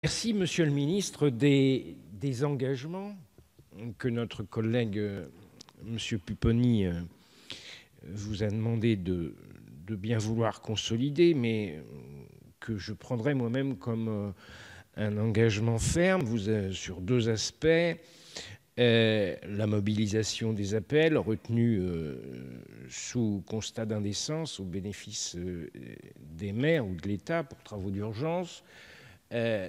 Merci, Monsieur le Ministre, des engagements que notre collègue Monsieur Pupponi vous a demandé de bien vouloir consolider, mais que je prendrai moi-même comme un engagement ferme sur deux aspects. La mobilisation des appels retenus sous constat d'indécence au bénéfice des maires ou de l'État pour travaux d'urgence.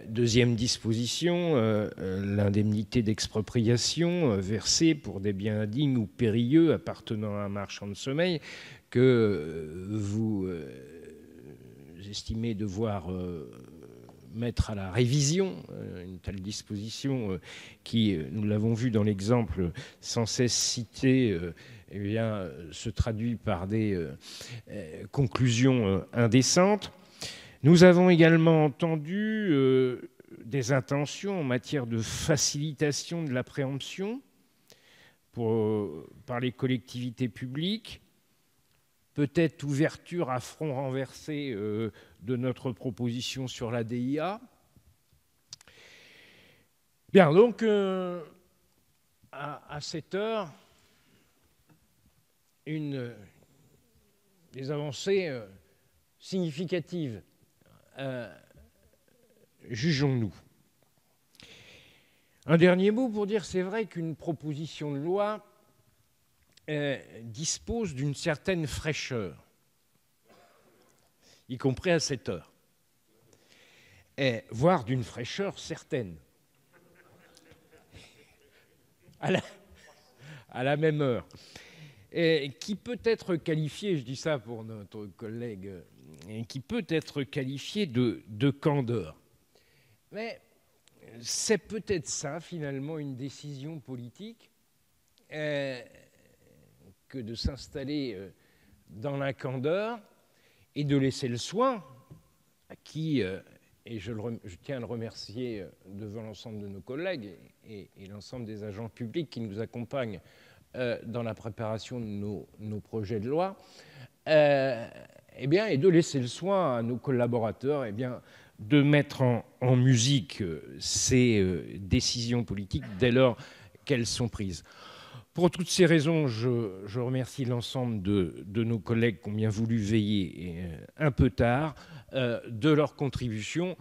Deuxième disposition, l'indemnité d'expropriation versée pour des biens indignes ou périlleux appartenant à un marchand de sommeil que vous estimez devoir mettre à la révision. Une telle disposition qui, nous l'avons vu dans l'exemple sans cesse cité, eh bien, se traduit par des conclusions indécentes. Nous avons également entendu des intentions en matière de facilitation de la préemption par les collectivités publiques, peut-être ouverture à front renversé de notre proposition sur la DIA. Bien, donc, à cette heure, des avancées significatives. Jugeons-nous. Un dernier mot pour dire, c'est vrai qu'une proposition de loi dispose d'une certaine fraîcheur, y compris à cette heure, voire d'une fraîcheur certaine, à la même heure, qui peut être qualifiée, je dis ça pour notre collègue, qui peut être qualifiée de candeur. Mais c'est peut-être ça, finalement, une décision politique, que de s'installer dans la candeur et de laisser le soin à qui, et je tiens à le remercier devant l'ensemble de nos collègues et l'ensemble des agents publics qui nous accompagnent dans la préparation de nos projets de loi, et de laisser le soin à nos collaborateurs de mettre en musique ces décisions politiques dès lors qu'elles sont prises. Pour toutes ces raisons, je remercie l'ensemble de nos collègues qui ont bien voulu veiller un peu tard de leur contribution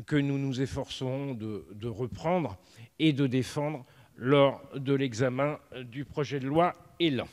que nous nous efforcerons de reprendre et de défendre lors de l'examen du projet de loi ÉLAN.